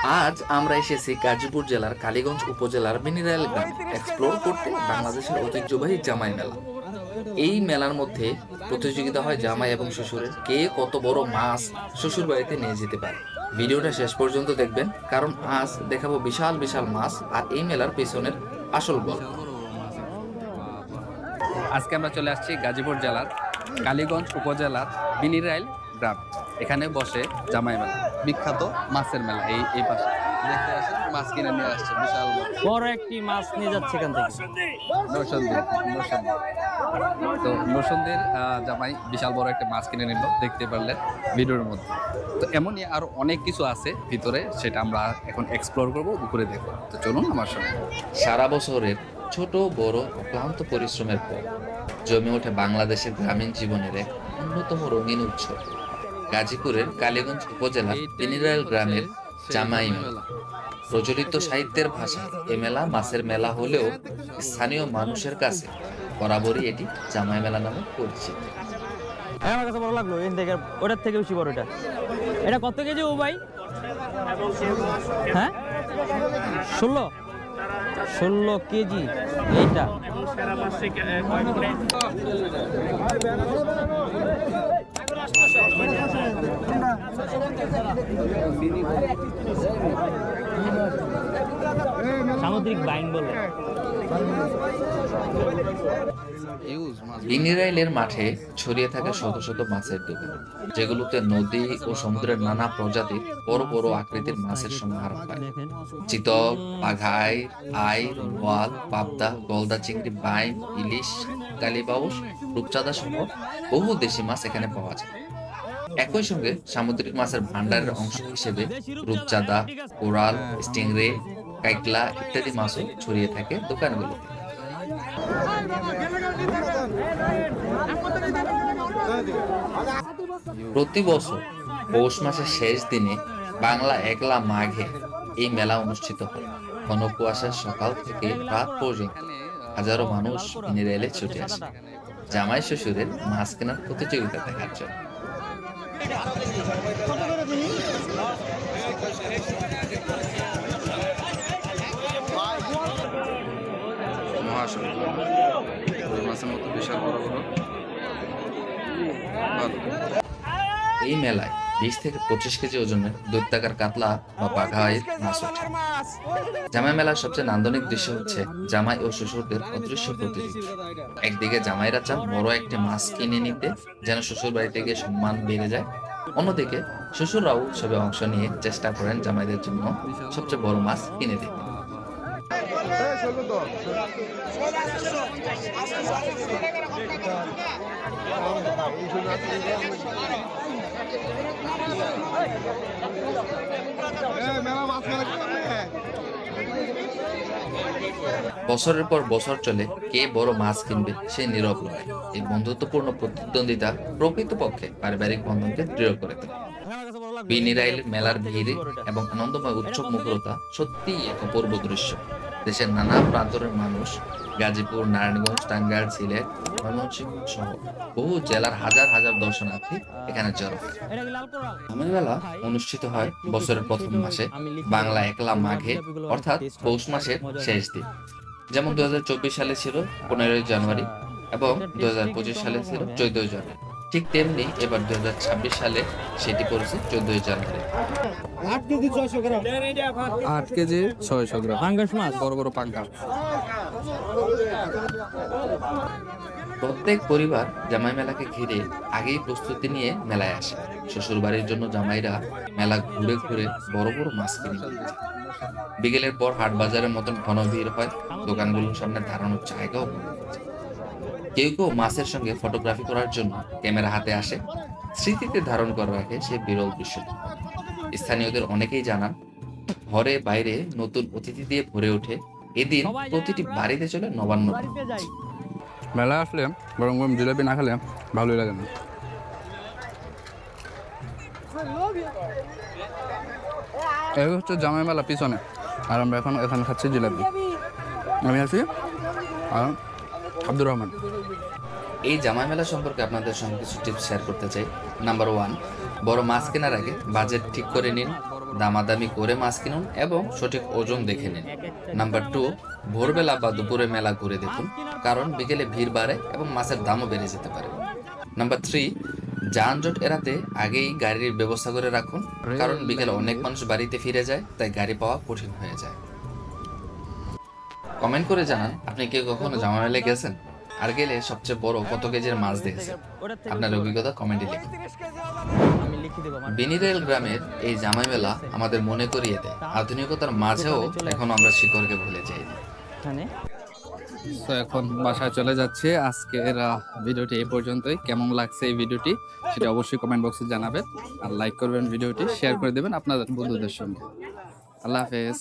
আজ আমরা এসেছি গাজীপুর জেলার কালীগঞ্জ উপজেলার মিনিরাইল গ্রাম এক্সপ্লোর করতে বাংলাদেশের ঐতিহ্যবাহী জামাই মেলা। এই মেলার মধ্যে প্রতিযোগিতা হয় জামাই এবং শ্বশুরের কে কত বড় মাছ শ্বশুর বাড়িতে নিয়ে যেতে পারে। ভিডিওটা শেষ পর্যন্ত দেখবেন, কারণ আজ দেখাবো বিশাল বিশাল মাছ আর এই মেলার পেছনের আসল গল্প। আজকে আমরা চলে আসছি গাজীপুর জেলার কালীগঞ্জ উপজেলার বিনিরাইল গ্রাম। এখানে বসে জামাই মেলা, বিখ্যাত মাছের মেলা। এই পাশে দেখতে আসেন, মাছ কিনে নিয়ে আসছে বিশাল বড় একটি মাছ নিয়ে যাচ্ছে এখান থেকে নরসন্দির জামাই বিশাল বড় একটা মাছ কিনে নিল, দেখতে পারলেন ভিডিওর মধ্যে। তো এমনই আরো অনেক কিছু আছে ভিতরে, সেটা আমরা এখন এক্সপ্লোর করবো, ঘুরে দেখবো। তো চলুন আমার সঙ্গে। সারা বছরের ছোট বড় ক্লান্ত পরিশ্রমের পর জমে ওঠে বাংলাদেশের গ্রামীণ জীবনের এক অন্যতম রঙিন উৎসব, গাজীপুরের কালীগঞ্জ উপজেলার মিনিরাইল গ্রামের জামাই মেলা। প্রচলিত সাহিত্যের ভাষা এ মেলা মাছের মেলা হলেও স্থানীয় মানুষের কাছে বরাবরই এটি জামাই মেলা নামে পরিচিত। আমার কাছে বড় লাগলো এর থেকে, ওটার থেকে বেশি বড় এটা। এটা কত কেজি ও ভাই? হ্যাঁ 16 কেজি এইটা। সামুদ্রিক বাইন বলে। বিনিরাইলের মাঠে ছড়িয়ে থাকে শত শত মাছের দোকান, যেগুলোতে নদী ও সমুদ্রের নানা প্রজাতির বড় বড় আকৃতির মাছের সমাহার পায়। চিতল, পাঘাই, আই, বোয়াল, পাবদা, গলদা চিংড়ি, বাইম, ইলিশ, কালীবাউস, রূপচাঁদা সহ বহু দেশি মাছ এখানে পাওয়া যায়। একই সঙ্গে সামুদ্রিক মাছের ভান্ডারের অংশ হিসেবে রূপচাঁদা, কোরাল, স্টিংরে, কাইকলা ইত্যাদি মাছও ছড়িয়ে থাকে দোকানগুলোতে। প্রতি বছর পৌষ মাসের শেষ দিনে বাংলা একলা মাঘে এই মেলা অনুষ্ঠিত হয়। ঘন কুয়াশার সকাল থেকে রাত পর্যন্ত হাজারো মানুষ মিনিরাইলে ছুটে আসে জামাই শ্বশুরের মাছ কেনার প্রতিযোগিতা দেখার জন্য। এই মেলায় 20 থেকে 25 কেজি ওজনের দৈত্যাকার কাতলা বা পাঘাইয়ের মাছ ওঠে। জামাই মেলার সবচেয়ে নান্দনিক দৃশ্য হচ্ছে জামাই ও শ্বশুরদের অদৃশ্য প্রতিযোগিতা। একদিকে জামাইরা চান বড় একটি মাছ কিনে নিতে, যেন শ্বশুর বাড়িতে গিয়ে সম্মান বেড়ে যায়। অন্যদিকে শ্বশুররাও উৎসবে অংশ নিয়ে চেষ্টা করেন জামাইদের জন্য সবচেয়ে বড় মাছ কিনে দিতে। বছরের পর বছর চলে, কে বড় মাছ কিনবে সে নীরব লড়াই। এই বন্ধুত্বপূর্ণ প্রতিদ্বন্দ্বিতা প্রকৃতপক্ষে পারিবারিক বন্ধনকে দৃঢ় করে তোলে। বিনিরাইল মেলার ভিড় এবং আনন্দময় উৎসব মুখরতা সত্যিই এক অপূর্ব দৃশ্য। দেশের নানা প্রান্তরের মানুষ গাজীপুর, নারায়ণগঞ্জ, টাঙ্গাইল, সিলেট, ময়মনসিংহ সহ বহু জেলার হাজার হাজার দর্শনার্থী এখানে জড়ো হয়। জামাই মেলা অনুষ্ঠিত হয় বছরের প্রথম মাসে, বাংলা একলা মাঘে, অর্থাৎ পৌষ মাসের শেষ দিন। যেমন 2024 সালে ছিল 15 জানুয়ারি এবং 2025 সালে ছিল 14 জানুয়ারি। ঠিক তেমনি এবার 2026 সালে সেটি পড়েছে 14 জানুয়ারি। 8 কেজি 600 গ্রাম। 8 কেজি 600 গ্রাম পাঙ্গাস মাছ, বড় বড় পাঙ্গাস। প্রত্যেক পরিবার জামাই মেলাকে ঘিরে আগেই প্রস্তুতি নিয়ে মেলায় আসে। শ্বশুর বাড়ির জন্য জামাইরা মেলা ঘুরে ঘুরে বড় বড় মাছ কিনে নিয়ে যায়। বিকেলের পর হাট বাজারের মতন ঘন ভিড় হয়, দোকানগুলোর সামনে দাঁড়ানোর জায়গাও কমে যায়। কেউ কেউ মাছের সঙ্গে ফটোগ্রাফি করার জন্য ক্যামেরা হাতে আসে, স্মৃতিতে ধারণ করে রাখে সেই বিরল দৃশ্য। স্থানীয়দের অনেকেই জানান, ঘরে বাইরে নতুন অতিথি দিয়ে ভরে ওঠে। এদিন প্রতিটি বাড়িতে চলে নবান্ন। মেলা আসলে গরম গরম জিলাপি না খেলে ভালোই লাগে না। এই হচ্ছে জামাই মেলা পিছনে, আর আমরা এখন এখানে খাচ্ছি জিলাপি। আমি আছি আর আব্দুর রহমান। এই জামাই মেলা সম্পর্কে আপনাদের সঙ্গে কিছু টিপস শেয়ার করতে চাই। নাম্বার 1, বড় মাছ কেনার আগে বাজেট ঠিক করে নিন। দামাদামি করে মাছ কিনুন এবং সঠিক ওজন দেখে নিন। নাম্বার 2, ভোরবেলা বা দুপুরে মেলা ঘুরে দেখুন, কারণ বিকেলে ভিড় বাড়ে এবং মাছের দামও বেড়ে যেতে পারে। নাম্বার 3, যানজট এড়াতে আগেই গাড়ির ব্যবস্থা করে রাখুন, কারণ বিকেলে অনেক মানুষ বাড়িতে ফিরে যায়, তাই গাড়ি পাওয়া কঠিন হয়ে যায়। কমেন্ট করে জানান আপনি কি কখনো জামা মেলে গেছেন, আর গেলে সবচেয়ে বড় কত কেজির মাছ দেখেছেন। আপনার অভিজ্ঞতা কমেন্টে লিখুন। আমি লিখে দেবো আমার বিনিরাইল গ্রামের এই জামাই মেলা আমাদের মনে করিয়ে দেয় আধুনিকতার মাঝেও এখনো আমরা শিকড়কে ভুলে যাইনি। এখানে। তো এখন বাসায় চলে যাচ্ছে। আজকের ভিডিওটি এই পর্যন্তই। কেমন লাগছে এই ভিডিওটি সেটা অবশ্যই কমেন্ট বক্সে জানাবেন, আর লাইক করবেন, ভিডিওটি শেয়ার করে দেবেন আপনাদের বন্ধুদের সঙ্গে। আল্লাহ হাফেজ।